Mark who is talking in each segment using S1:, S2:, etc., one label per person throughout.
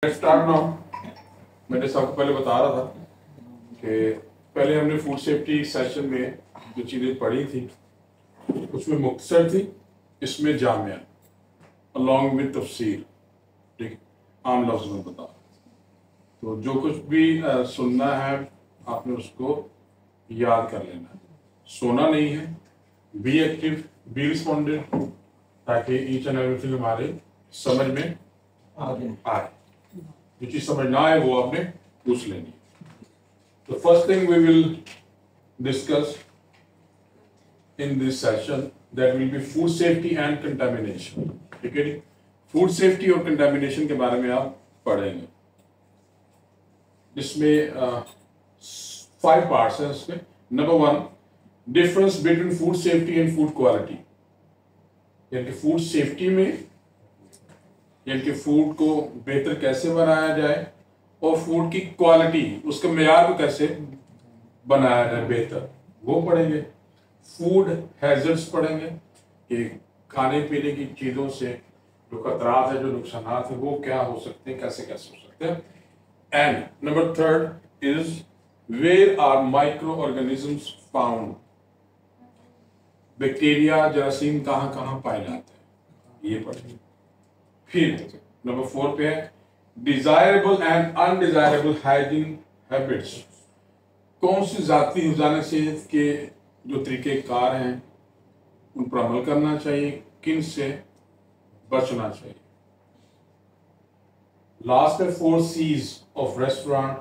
S1: Start now. मैंने सबको पहले बता रहा था कि पहले हमने फूड सेफ्टी सेशन में जो चीज़ें पढ़ी थी उसमें मुख्तसर थी, इसमें जामिया अलॉन्ग विद तफसीर, ठीक, आम लफ्ज़ में बता। तो जो कुछ भी सुनना है आपने उसको याद कर लेना है, सोना नहीं है, बी एक्टिव, बी रिस्पॉन्डेंट, ताकि ईच एंड एवरीथिंग हमारे समझ में आए। जो चीज समझ ना आए वो आपने पूछ लेनी। तो first thing we will discuss in this session that will be food safety and contamination. ठीक है जी, फूड सेफ्टी और कंटामिनेशन के बारे में आप पढ़ेंगे। इसमें 5 पार्ट्स हैं इसमें। Number 1, difference between food safety and food quality, यानी फूड सेफ्टी में यानी कि फूड को बेहतर कैसे बनाया जाए और फूड की क्वालिटी, उसका मेयार को कैसे बनाया जाए बेहतर, वो पढ़ेंगे। फूड हैजर्ड्स पढ़ेंगे कि खाने पीने की चीज़ों से जो खतरात है, जो नुकसान है, वो क्या हो सकते हैं, कैसे कैसे हो सकते हैं। And number 3 is where are microorganisms found, bacteria जरासीम कहाँ कहाँ पाए जाते हैं, ये पढ़ेंगे। फिर नंबर 4 पे है desirable and undesirable hygiene habits, कौन सी जाती हिफाजत सेहत के जो तरीके कार हैं उन पर अमल करना चाहिए, किन से बचना चाहिए। लास्ट में 4 C's of restaurant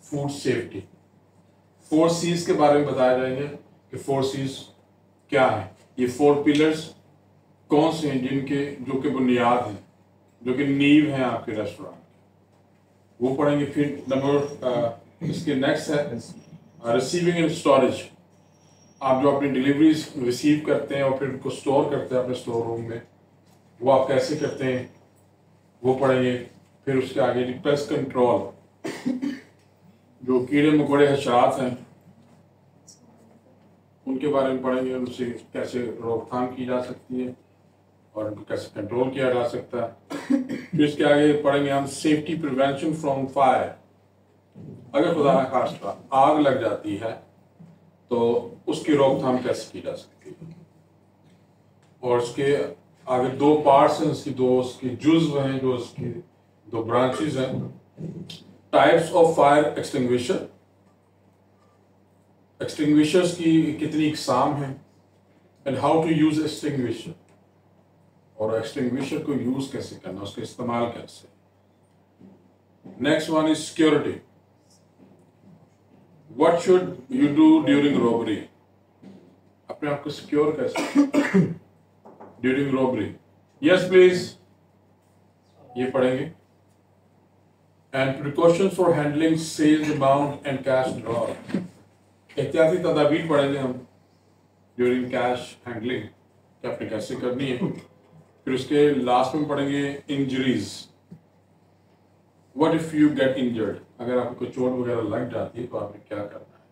S1: food safety, 4 C's के बारे में बताया जाएंगे कि 4 C's क्या है। ये 4 पिलर्स कौन से हैं जिनके जो कि बुनियाद हैं, जो कि नींव हैं आपके रेस्टोरेंट, वो पढ़ेंगे। फिर नंबर इसके नेक्स्ट है रिसीविंग एंड स्टोरेज, आप जो अपनी डिलीवरीज रिसीव करते हैं और फिर उनको स्टोर करते हैं अपने स्टोर रूम में, वो आप कैसे करते हैं वो पढ़ेंगे। फिर उसके आगे पेस्ट कंट्रोल, जो कीड़े मकोड़े हशरात हैं उनके बारे में पढ़ेंगे, उनसे कैसे रोकथाम की जा सकती है और उनको कैसे कंट्रोल किया जा सकता है। फिर इसके आगे पढ़ेंगे हम सेफ्टी प्रिवेंशन फ्रॉम फायर, अगर खुदा न खास्ता आग लग जाती है तो उसकी रोकथाम कैसे की जा सकती है। और उसके आगे 2 पार्ट्स हैं, उसकी जुज़्व हैं, जो उसकी 2 ब्रांचेस हैं। Types of fire extinguisher, extinguishers की कितनी इकसाम हैं, and how to use extinguisher, और एक्सटिंग्विशर को यूज कैसे करना, उसका इस्तेमाल कैसे। Next one is security, what should you do during robbery, अपने आप को सिक्योर कैसे ड्यूरिंग रॉबरी। यस प्लीज, ये पढ़ेंगे। And precautions for handling sales amount and cash draw, एहतियाती तदाबीर पढ़ेंगे हम ड्यूरिंग कैश हैंडलिंग, कि आपने कैसे करनी है। फिर उसके लास्ट में पढ़ेंगे injuries, what if you get injured, अगर आपको कोई चोट वगैरह लग जाती है तो आपने क्या करना है।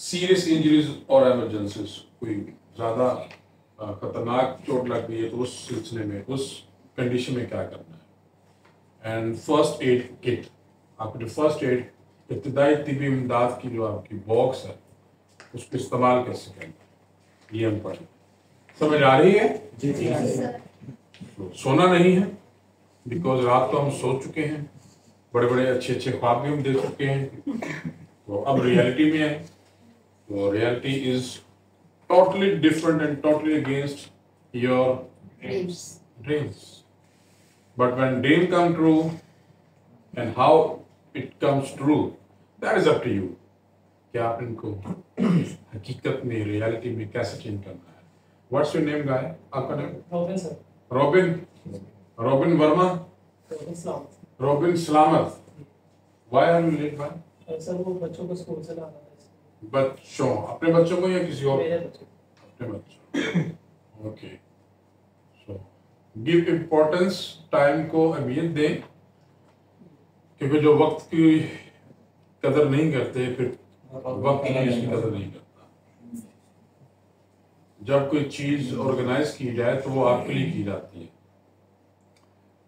S1: सीरियस इंजरीज और इमरजेंसीज, कोई ज्यादा खतरनाक चोट लग गई है तो उस सिलसिले में, उस कंडीशन में क्या करना है। एंड फर्स्ट एड किट, आपको जो फर्स्ट एड इब्तदाई तिबी इमदाद की जो आपकी बॉक्स है उसको इस्तेमाल कैसे करना है, ये हम पढ़ें। समझ आ रही है? जी तो सोना नहीं है, बिकॉज रात को हम सो चुके हैं, बड़े बड़े अच्छे अच्छे ख्वाब भी हम देख चुके हैं, तो अब रियलिटी में है। तो reality is totally different and totally against your dreams, but when dream come true and how it comes true, that is up to you, कि आप इनको हकीकत में, रियलिटी में कैसे चेंज करना है। व्हाट्स योर नेम गाय, आपका नाम?
S2: Robin sir.
S1: Robin Verma,
S2: Robin Salamat.
S1: Robin Salamat. Why are you late by?
S2: Sir वो बच्चों को स्कूल से लाना था।
S1: बच्चों, अपने बच्चों को या किसी और?
S2: मेरे बच्चों।
S1: अपने बच्चों। Okay, so give importance, time को अहमियत दें, क्योंकि जो वक्त की कदर नहीं करते फिर वक्त की इसकी कदर नहीं करता। जब कोई चीज ऑर्गेनाइज की जाए तो वो आपके लिए की जाती है,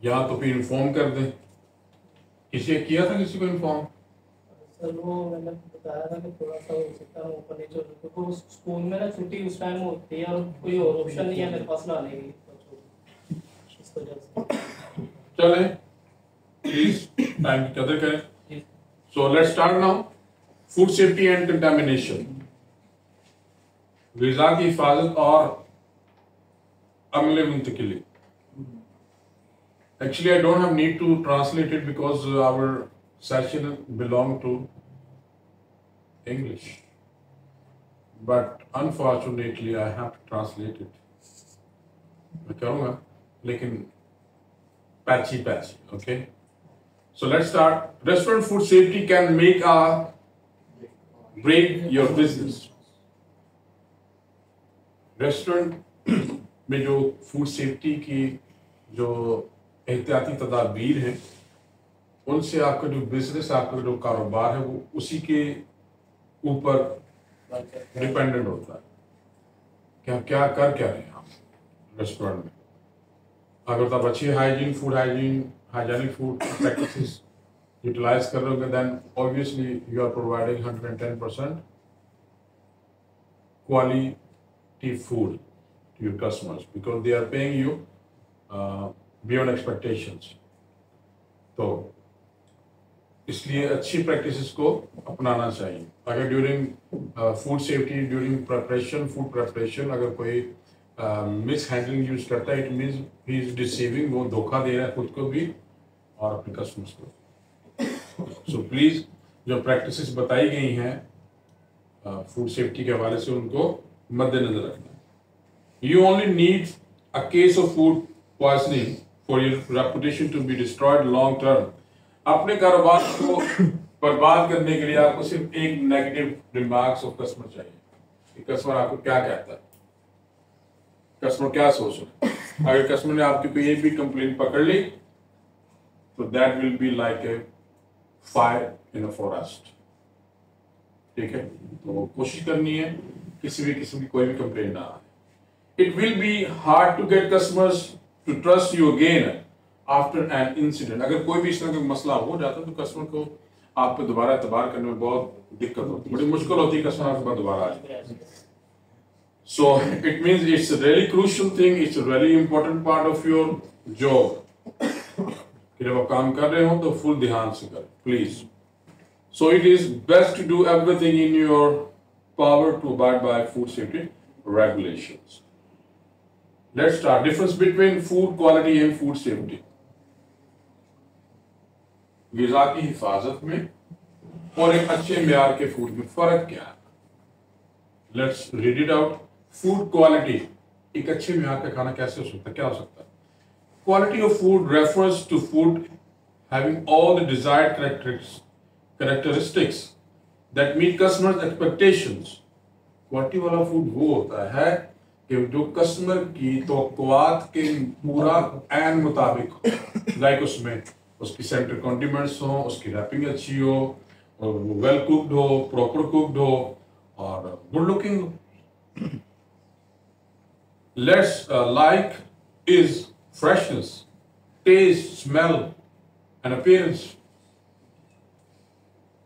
S1: या तो फिर इन्फॉर्म कर दें किसी किया था किसी को इन्फॉर्म?
S2: सर वो मैंने बताया था कि थोड़ा सा हो सकता है ऊपर नीचे हो, क्योंकि स्कूल में ना छुट्टी उस टाइम होती है और कोई और ऑप्शन नहीं है मेरे पास लाने की बच्चों को, इस वजह से।
S1: चले प्लीज टाइम की कदर करें।
S2: जी
S1: so let's start now. Food safety and contamination, ग़िज़ा की हिफाजत और अमले मुंतकिली। Actually, I don't have need to translate it because our session belong to English. But unfortunately, I have to translate it. मैं करूँगा, लेकिन patchy, okay? So let's start. Restaurant food safety can make or break your business. Restaurant में जो food safety की जो एहतियाती तदाबीर हैं, उनसे आपका जो बिजनेस, आपका जो कारोबार है, वो उसी के ऊपर डिपेंडेंट होता है कि आप क्या कर क्या रहे हैं आप रेस्टोरेंट में। अगर तो आप अच्छी हाइजीनिक फूड प्रैक्टिसेस यूटिलाइज कर रहे हो, then obviously you are providing 110% quality food to your customers because they are paying you beyond expectations. तो इसलिए अच्छी प्रैक्टिसेस को अपनाना चाहिए। अगर during food safety, during food preparation अगर कोई मिस हैंडलिंग यूज करता है, it means he is deceiving, वो धोखा दे रहा है खुद को भी और अपने कस्टमर्स को। सो प्लीज जो प्रैक्टिसेस बताई गई हैं फूड सेफ्टी के हवाले से, उनको मद्देनजर रखना। You only need a case of food poisoning for your reputation to be destroyed long term. अपने कारोबार को बर्बाद करने के लिए आपको सिर्फ एक नेगेटिव रिमार्क्स ऑफ कस्टमर चाहिए। कस्टमर आपको क्या कहता है, कस्टमर क्या सोच रहा है। अगर कस्टमर ने आपकी कोई एक भी कंप्लेंट पकड़ ली तो that will be like a fire in a forest. ठीक है, तो कोशिश करनी है किसी भी किस्म की कोई भी कंप्लेंट ना आए। It will be hard to get customers to trust you again after an incident. अगर कोई भी इस तरह का मसला हो जाता है तो कस्टमर को आप पे दोबारा एतबार करने में बहुत दिक्कत होती है, बड़ी मुश्किल होती है कस्टमर आपके पास दोबारा आ जाए। So it means it's a really crucial thing, it's a really important part of your job कि जब आप काम कर रहे हो तो फुल ध्यान से करें please. So it is best to do everything in your power to abide by food safety regulations. Let's start. Difference between food quality and food safety. ग़िज़ा की हिफाजत में और एक अच्छे मेयार के फूड में फर्क क्या है? Let's read it out. Food quality, एक अच्छे मेयार का खाना कैसे हो सकता है, क्या हो सकता है? Quality of food refers to food having all the desired characteristics that meet customers' expectations. Quality वाला फूड वो होता है कि जो कस्टमर की तवक्कुआत के पूरा ऐन मुताबिक हो, लाइक उसमें उसकी सेंटर कॉन्डिमेंट्स हो, उसकी रैपिंग अच्छी हो, और वो वेल कुक्ड हो, प्रॉपर कुक्ड हो और गुड लुकिंग हो। Let's like is freshness, taste, smell and appearance.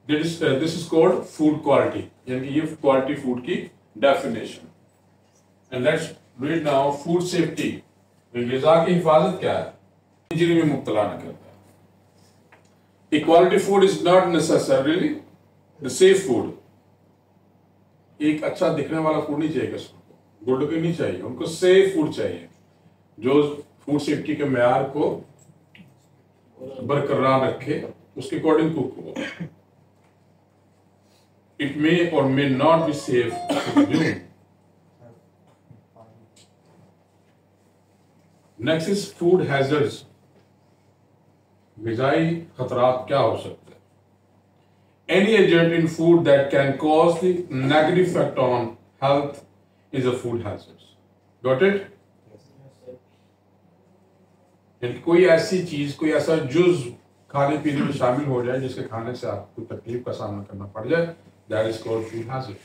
S1: This is called food quality, यानी ये क्वालिटी फूड की definition. And let's read now food safety. ग़िज़ा की हिफाजत क्या है? इंजरी में मुब्तला न करता है। Quality food is not necessarily the safe food. एक अच्छा दिखने वाला फूड नहीं चाहिए कस्टमर को, गुड लुकिंग नहीं चाहिए, उनको सेफ फूड चाहिए जो फूड सेफ्टी के मेयार को बरकरार रखे, उसके अकॉर्डिंग कुक हो। It may or may not be safe to consume. Next is food hazards. ग़िज़ाई खतरात क्या हो सकते हैं? Any agent in food that can cause the negative effect on health is a food hazard. Got it? यानी कोई ऐसी चीज, कोई ऐसा जुज खाने पीने में शामिल हो जाए जिसके खाने से आपको तकलीफ का सामना करना पड़ जाए, that is called food hazard.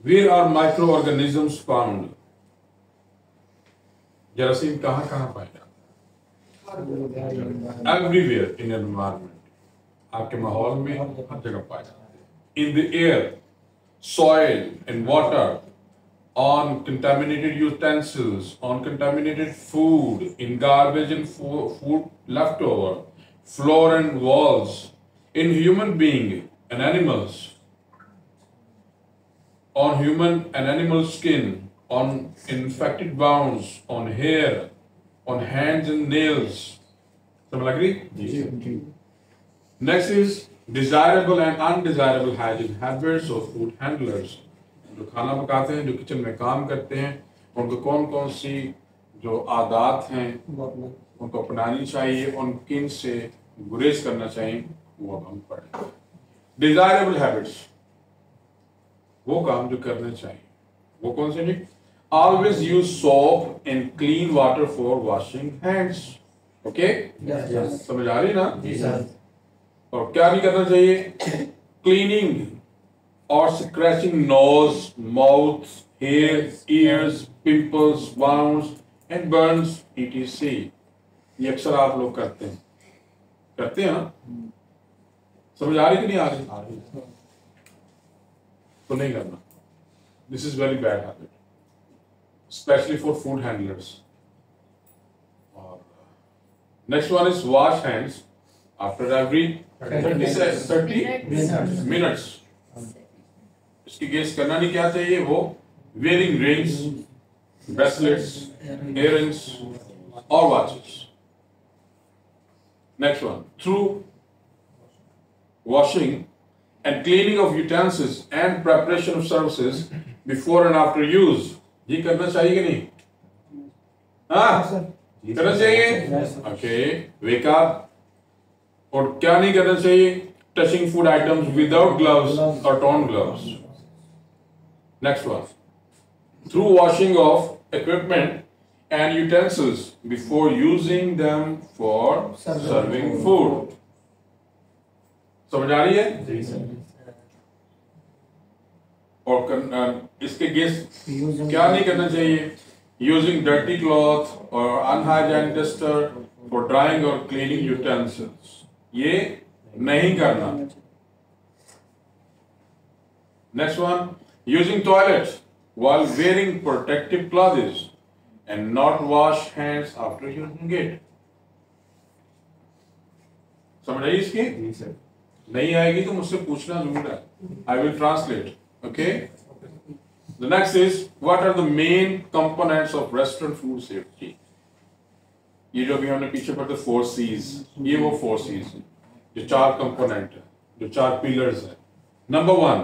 S1: Where are microorganisms found? जरासीम कहाँ कहाँ पाए जाते हैं? एवरीवेयर इन एनवायरमेंट, आपके माहौल में हर जगह पाए जाते हैं। In the air, soil and water, on contaminated utensils, on contaminated food, in garbage and food leftover, floor and walls, in human being and animals, on human and animal skin, on infected wounds, on hair, on hands and nails. Someone agree? Next is desirable and undesirable hygiene habits of food handlers. जो खाना पकाते हैं, जो kitchen में काम करते हैं, उनको कौन कौन सी जो आदत हैं उनको अपनानी चाहिए, उन किन से गुरेज करना चाहिए, वो अब हम पढ़ें। डिजायरेबल हैबिट्स, वो काम जो करने चाहिए, वो कौन से नहीं? Always use soap and clean water for washing hands. Okay, समझ आ रही ना? और क्या नहीं करना चाहिए? क्लीनिंग और scratching nose, mouth, hair, ears, pimples, wounds and burns etc. ये अक्सर आप लोग करते हैं ना? समझ आ रही कि नहीं आ रही? तो नहीं करना। This is very bad habit, especially for food handlers. और next one is wash hands after every 30 minutes. इसकी गेस करना नहीं क्या चाहिए, वो वेयरिंग रिंग्स, ब्रेसलेट्स, इयररिंग्स और watches. Next one, through washing and cleaning of utensils and preparation of services before and after use. ये करना चाहिए कि नहीं? हाँ, करना चाहिए। Okay, wake up। और क्या नहीं करना चाहिए? Touching food items without gloves or torn gloves. Next one, through washing of equipment and utensils before using them for serving food. समझ आ रही है? और इसके गेस क्या नहीं करना चाहिए? यूजिंग डर्टी क्लॉथ और अनहाइजीनिक डस्टर फॉर ड्राइंग और क्लीनिंग यूटेंसिल्स, ये नहीं करना। Next one, using toilet while wearing protective clothes and not wash hands after using it. समझ आई इसकी? नहीं आएगी तो मुझसे पूछना जरूर है। I will translate. Okay. The next is, what are the main components of restaurant food safety? ये जो अभी हमने पीछे पढ़ते 4 C's, ये वो 4 C's हैं, जो 4 कंपोनेंट है, जो 4 पिलर्स है। Number 1,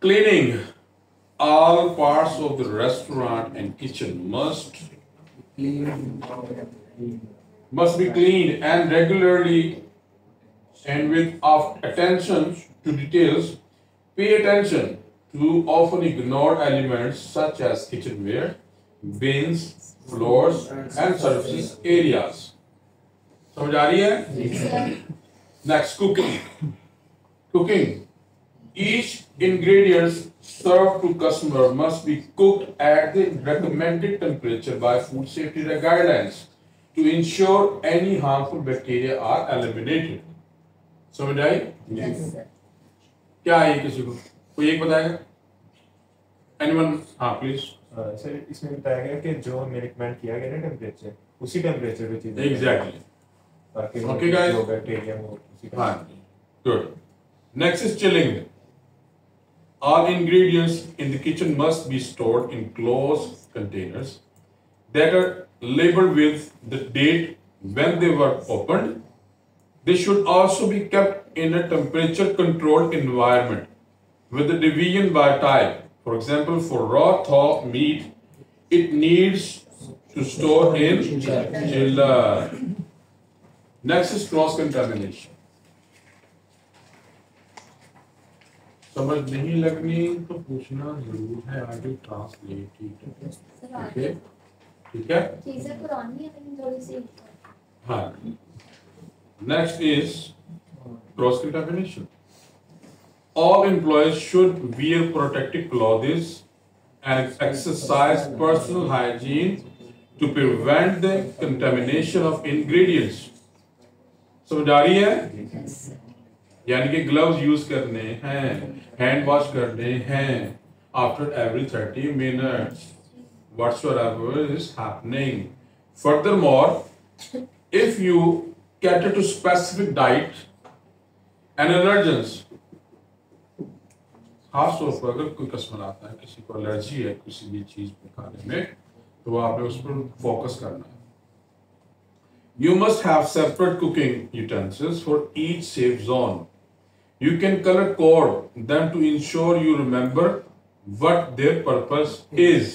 S1: cleaning. All parts of the restaurant and kitchen must be cleaned and regularly and with attention to details. Pay attention to often ignored elements such as kitchenware, bins, floors and surface areas. समझ आ रही है? Next, cooking. Each ingredient served to customer must be cooked at the recommended temperature by food safety guidelines to ensure any harmful bacteria are eliminated. समझ आई? क्या है किसी को कोई एक बताएगा? Anyone? हाँ प्लीज।
S3: सर इसमें बताया गया कि जो हमें रिकमेंड किया गया ना टेम्परेचर, उसी टेम्परेचर पे चीजें
S1: एग्जैक्टली।
S3: ताकि
S1: Okay, guys.
S3: जो बैक्टीरिया हो उसी
S1: हाँ, good. Next is chilling. All ingredients in the kitchen must be stored in closed containers that are labeled with the date when they were opened. They should also be kept in a temperature-controlled environment with the division by type. For example, for raw thaw meat, it needs to store in chiller. Next is cross-contamination. समझ नहीं लगनी तो पूछना जरूर है, आगे translate. Okay, ठीक है?
S4: चीजें पुरानी है लेकिन थोड़ी सी।
S1: हाँ। Next is cross-contamination. All employees should wear protective clothes and exercise personal hygiene to prevent the contamination of ingredients. समझ आ रही है? यानी कि ग्लव्स यूज करने हैं, हैंड वॉश करने हैं after every 30 minutes whatsoever is happening. Furthermore, if you cater to specific diet and allergens, खास तौर पर अगर कोई कस्टमर आता है, किसी को एलर्जी है किसी भी चीज पे खाने में, तो आपने उस पर फोकस करना है. You must have separate cooking utensils for each safe zone. You can color code them to ensure you remember what their purpose is.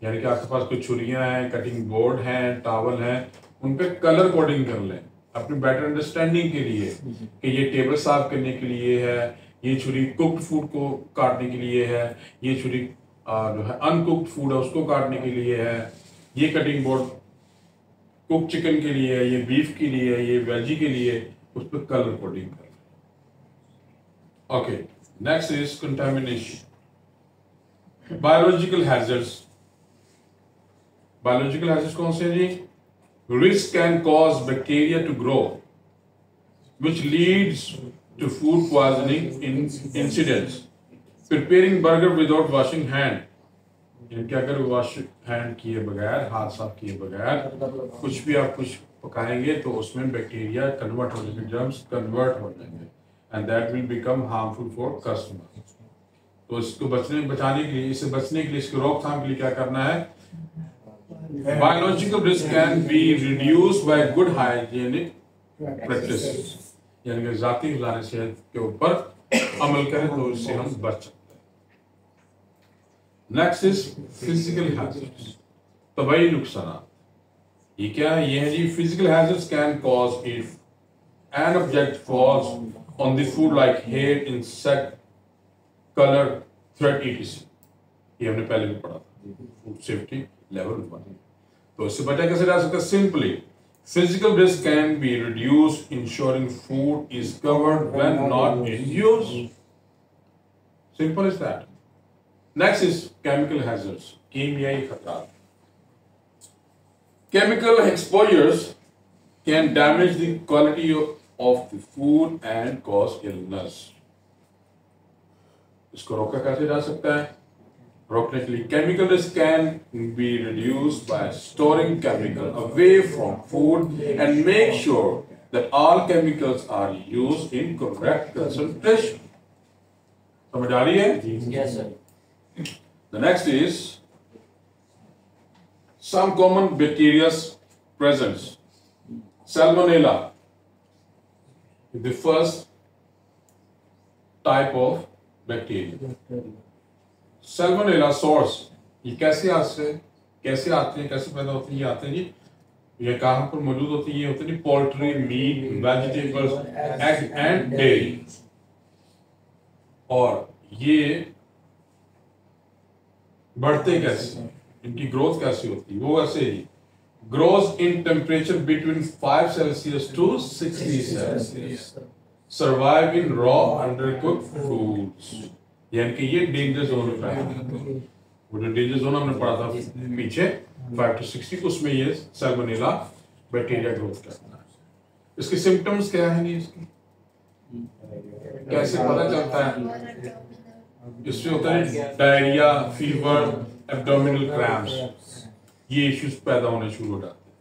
S1: यानी कि आपके पास कोई छुरियां हैं, कटिंग बोर्ड हैं, टावल हैं, उन पे कलर कोडिंग कर लें अपनी बेटर अंडरस्टैंडिंग के लिए कि ये टेबल साफ करने के लिए है, ये छुरी कुक्ड फूड को काटने के लिए है, ये छुरी जो है अनकुक्ड फूड है उसको काटने के लिए है, ये कटिंग बोर्ड कुक चिकन के लिए है, ये बीफ के लिए है, ये वेजी के लिए, उस पर कलर कोडिंग कर. Okay, next is contamination. Biological hazards. Biological hazards कौन से हैं जी? Risk can cause bacteria to grow which leads to food poisoning incidents. Preparing burger without washing hand. यानी कि अगर वॉश हैंड किए बगैर, हाथ साफ किए बगैर कुछ भी आप कुछ पकाएंगे तो उसमें बैक्टीरिया कन्वर्ट हो जाएंगे, जर्म्स कन्वर्ट हो जाएंगे, and that will become harmful for customer. तो इसको बचाने के लिए, इससे बचने के लिए, इसकी रोकथाम के लिए क्या करना है? Biological risk can be reduced by good hygienic practice. यानी कि जाती गुजारे सेहत के ऊपर अमल करें तो इससे हम बच सकते हैं. Next is physical hazards. तबाही नुकसान. ये क्या है? ये है जी, physical hazards can cause if an object falls on the food like hair, insect, colour, thread etc. ये हमने पहले भी पढ़ा था, फूड सेफ्टी लेवल 1. तो इससे बचा कैसे जा सकता है? Simply physical risk can be reduced ensuring food is covered when not in use. Simple as that. Next is chemical hazards. कीमियाई खतरात. Chemical exposures can damage the quality of the food and cause illness. इसको रोका कैसे जा सकता है? रोकने के लिए chemical risk can be reduced by storing chemical away from food and make sure that all chemicals are used in correct concentration. समझ आ रही है?
S2: Yes, sir.
S1: The next is some common bacteria present. Salmonella is the first type of bacteria. Salmonella source ये कैसे आते हैं, कैसे पैदा होते हैं? ये आते हैं जी, ये कहाँ पर मौजूद होती है? ये होते हैं poultry, meat, vegetables, egg and dairy. और ये बढ़ते कैसे, इनकी ग्रोथ कैसे होती है? वो ऐसे ही grows in temperature between 5 Celsius to 60 Celsius. Survive in raw undercooked foods. यानी कि ये डेंजर जोन में है. वो जो डेंजर जोन हमने पढ़ा था पीछे 5 to 60, उसमें ये सैल्मोनेला बैक्टीरिया ग्रोथ करता है. इसके सिम्टम्स क्या हैं? इसके कैसे पता चलता है? इससे होता है डायरिया, फीवर, एब्डोमिनल क्रैम्प्स, ये इश्यूज पैदा होने शुरू हो जाते हैं.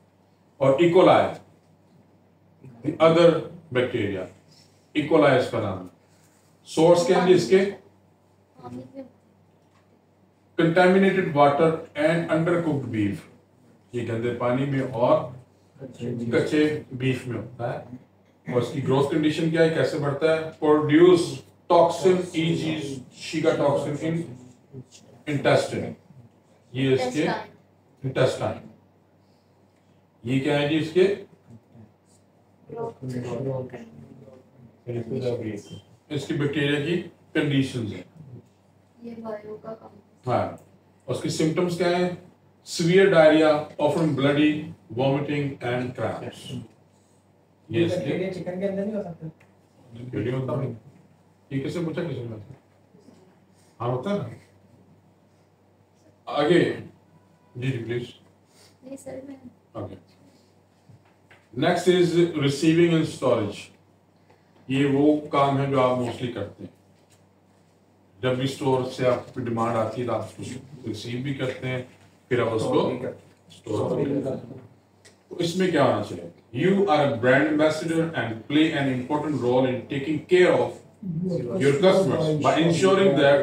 S1: और E coli, the other bacteria, E coli इसका नाम. सोर्स क्या है इसके? Contaminated water and undercooked beef. ये गंदे पानी में और कच्चे बीफ में होता है. और इसकी ग्रोथ कंडीशन क्या है, कैसे बढ़ता है? Produce toxin e.g. Shiga toxin इन इंटेस्टाइन. ये इसके इंटेस्टाइन. ये क्या है जी? इसके इसकी बैक्टीरिया की कंडीशंस है. हाँ. उसके सिम्टम्स क्या है? Severe diarrhoea, often bloody, vomiting and cramps. ये इसके
S2: चिकन के अंदर नहीं हो सकता.
S1: वीडियो होता है. ये कैसे पूछा? किसने? हाँ होता है ना. आगे जी प्लीज.
S4: नहीं सर मैं
S1: Okay. Next is receiving and storage. ये वो काम है जो आप मोस्टली करते हैं. जब भी स्टोर से आपकी डिमांड आती है तो आप उसको रिसीव भी करते हैं, फिर आप उसको स्टोर भी करते हैं. तो इसमें क्या होना चाहिए? You are a brand ambassador and play an important role in taking care of your customers by ensuring that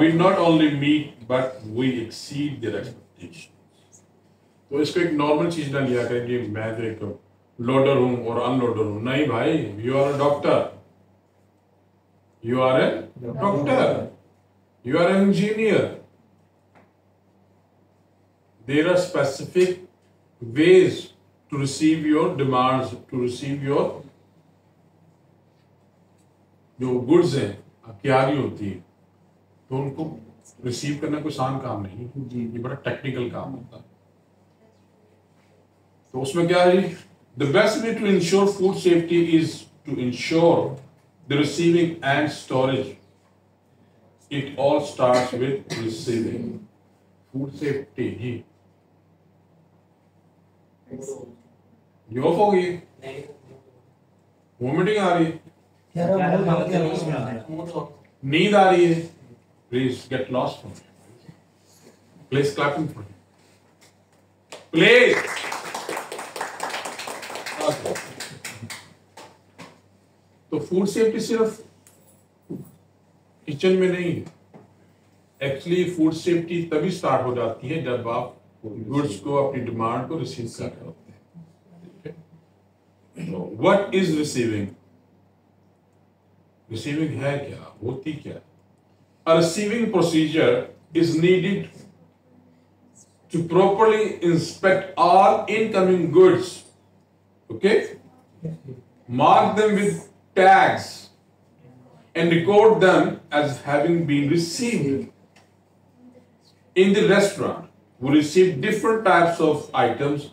S1: we not only meet but we exceed their expectations. तो इसको एक नॉर्मल चीज ना लिया करें कि मैं तो एक लोडर हूं और अनलोडर हूं. नहीं भाई, you are a doctor, you are a doctor, you are an engineer. There are specific ways to receive your demands, to receive your जो गुड्स हैं आपकी आ रही होती है, तो उनको रिसीव करना कोई आसान काम नहीं, ये बड़ा टेक्निकल काम होता है. तो उसमें क्या है? The best way to ensure food safety is to ensure the receiving and storage. It all starts with receiving. Food safety जी ये ऑफ हो गई, वोमिटिंग आ रही है, नींद आ रही है, please get lost from please clapping for please. तो फूड सेफ्टी सिर्फ किचन में नहीं है. एक्चुअली फूड सेफ्टी तभी स्टार्ट हो जाती है जब आप गुड्स को, अपनी डिमांड को रिसीव कर रहे होते हैं. What is receiving? रिसीविंग है क्या, होती क्या? A receiving procedure is needed to properly inspect all incoming goods. Okay, mark them with tags and record them as having been received. In the restaurant, we receive different types of items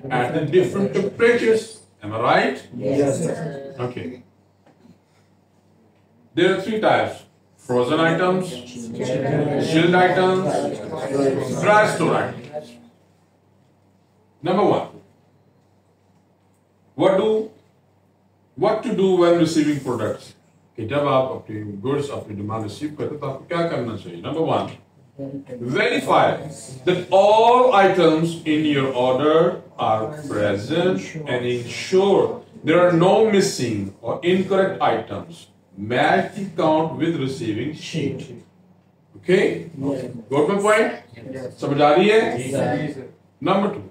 S1: at the different temperatures. Am I right?
S5: Yes, sir.
S1: Okay. There are three types: frozen items, chilled items, dry store items. Number one, what to do when receiving products? कि जब आप अपनी goods, अपनी demand receive करते हैं तो आपको क्या करना चाहिए? Number one, verify that all items in your order are present and ensure there are no missing or incorrect items. Match the count with receiving sheet. Okay? Got my point? समझ आ रही है? Number two,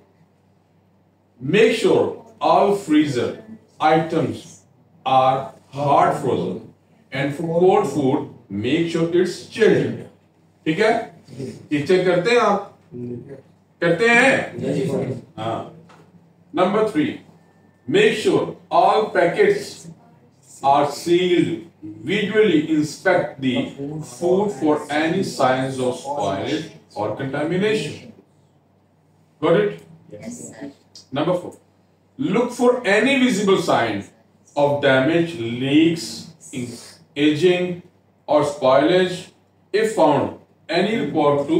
S1: make sure all freezer items are hard frozen and for cold food make sure it's chilled. ठीक है? ये check करते हैं आप? करते हैं? हाँ. Number three, make sure all packets are sealed. Visually inspect the food for any signs of spoilage or contamination. Got it?
S4: yes sir.
S1: Number four, look for any visible sign of damage, leaks, aging, or spoilage. If found, any report to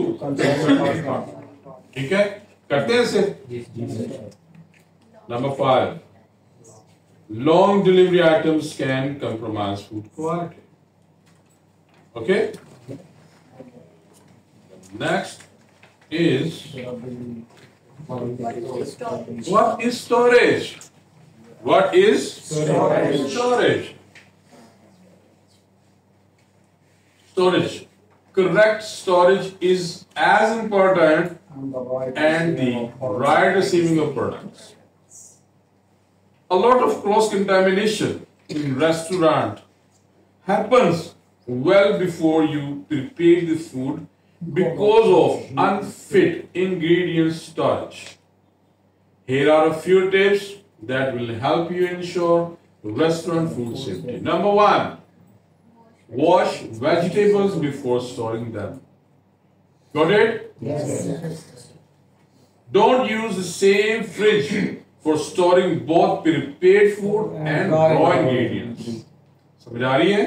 S1: ठीक है? करते हैं इसे. Number five, long delivery items can compromise food quality. Okay? Next is what is storage? What is storage? Storage. Correct storage is as important and the right receiving of products. A lot of cross contamination in restaurant happens well before you prepare the food because of unfit ingredient storage. Here are a few tips that will help you ensure restaurant food safety. Number one, wash vegetables before storing them. Got it?
S5: Yes.
S1: Don't use the same fridge for storing both prepared food and raw ingredients. समझ आ रही है?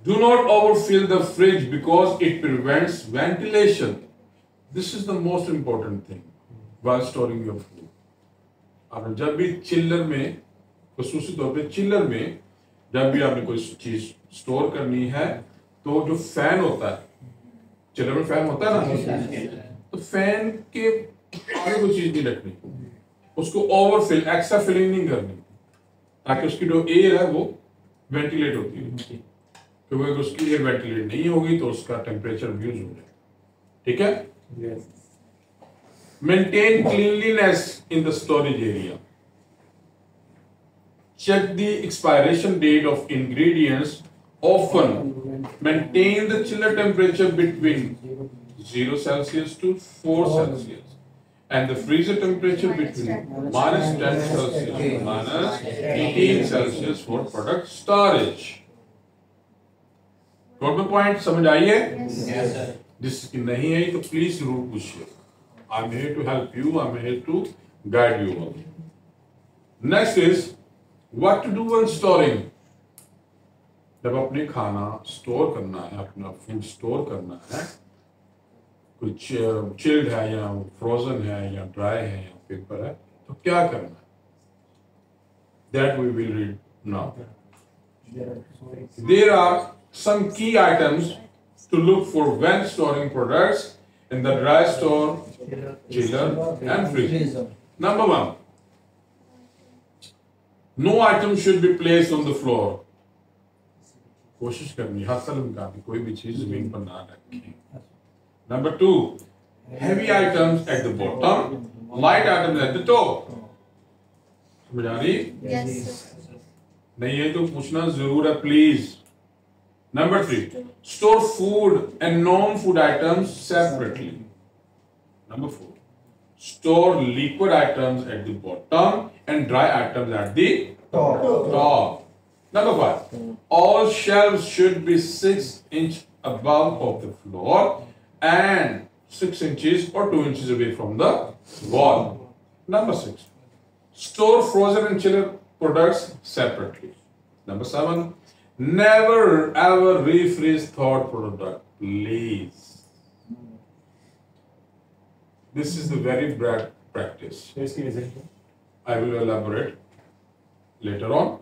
S1: Do not overfill the fridge because it prevents ventilation. This is the most important thing while storing your food. आपने जब भी चिल्लर में, खसूसी तौर पे चिल्लर में जब भी आपने कोई चीज स्टोर करनी है तो जो फैन होता है, चिल्लर में फैन होता है ना, तो फैन के आगे कोई चीज नहीं रखनी, उसको ओवरफिल, एक्स्ट्रा फिलिंग नहीं करनी, ताकि उसकी जो एयर है वो वेंटिलेट होती है, क्योंकि अगर उसकी एयर वेंटिलेट नहीं होगी तो उसका टेम्परेचर अब्यूज हो जाएगा. ठीक है. Maintain cleanliness in the storage area. Check the expiration date of ingredients. Often maintain the chiller temperature between 0 Celsius to 4 Celsius and the freezer temperature between minus 10 Celsius to minus 18 Celsius for product storage. Got my point? समझ आई है?
S4: Yes, sir.
S1: जिसकी नहीं है तो please जरूर पूछिए. I'm here to help you. I'm here to guide you. Next is what to do when storing. जब अपने खाना स्टोर करना है, अपना फूड स्टोर करना है, कुछ चिल्ड है या फ्रोजन है या ड्राई है या पेपर है, तो क्या करना है? That we will read now. There are some key items to look for when storing products in the dry store, chiller and freezer. Number 1, no item should be placed on the floor. कोशिश करनी hustle का भी कोई भी चीज जमीन पर ना रखें. Number 2, heavy items at the bottom, light items at the top. समझ आ रही?
S4: Yes, sir.
S1: नहीं है तो पूछना जरूर है please. Number 3, store food and non-food items separately. Number 4, store liquid items at the bottom and dry items at the top. Number 5, all shelves should be 6 inches above of the floor and 6 inches or 2 inches away from the wall. Number 6, store frozen and chiller products separately. Number 7, never ever refreeze thawed product, please. This is the very bad practice.
S3: इसकी reason क्या?
S1: I will elaborate later on.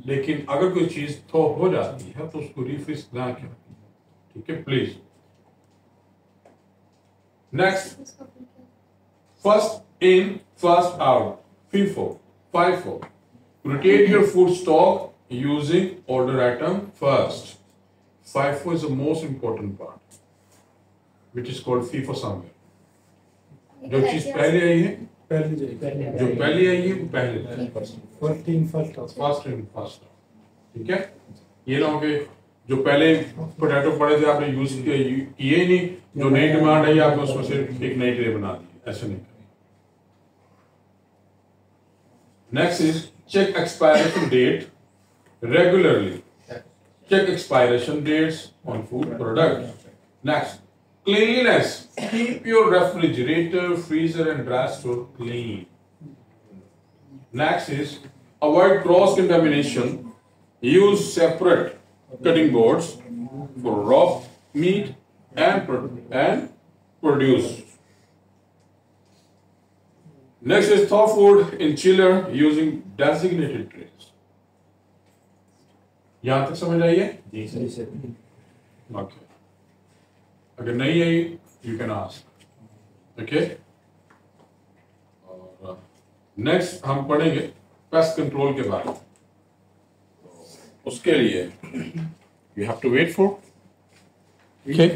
S1: लेकिन अगर कोई चीज थो हो जाती है तो उसको रिफ्रीज ना करें. ठीक है, please. Next, first in, first out. FIFO, FIFO. Rotate your food stock using order item first. FIFO is the most important part, which is called FIFO somewhere. जो चीज पहले आई है, जो पहले आई है वो पहले. First in first. ठीक है, ये ना हो कि जो पहले पोटैटो पड़े थे आपने यूज किए ही नहीं, जो नई डिमांड आई आपने उसमें से एक नई ट्रे बना दी. ऐसा नहीं करें. Next is check expiration date regularly. Check expiration dates on food product. Next, cleanliness. Keep your refrigerator, freezer and dry store clean. Next is avoid cross contamination. Use separate cutting boards for raw meat and produce. Next is thaw food in chiller using designated trays. यहां तक समझ आई है?
S3: जी sir.
S1: Okay. अगर नहीं आई, you can ask. Okay? और next हम पढ़ेंगे pest control के बारे में. उसके लिए you have to wait for. Okay?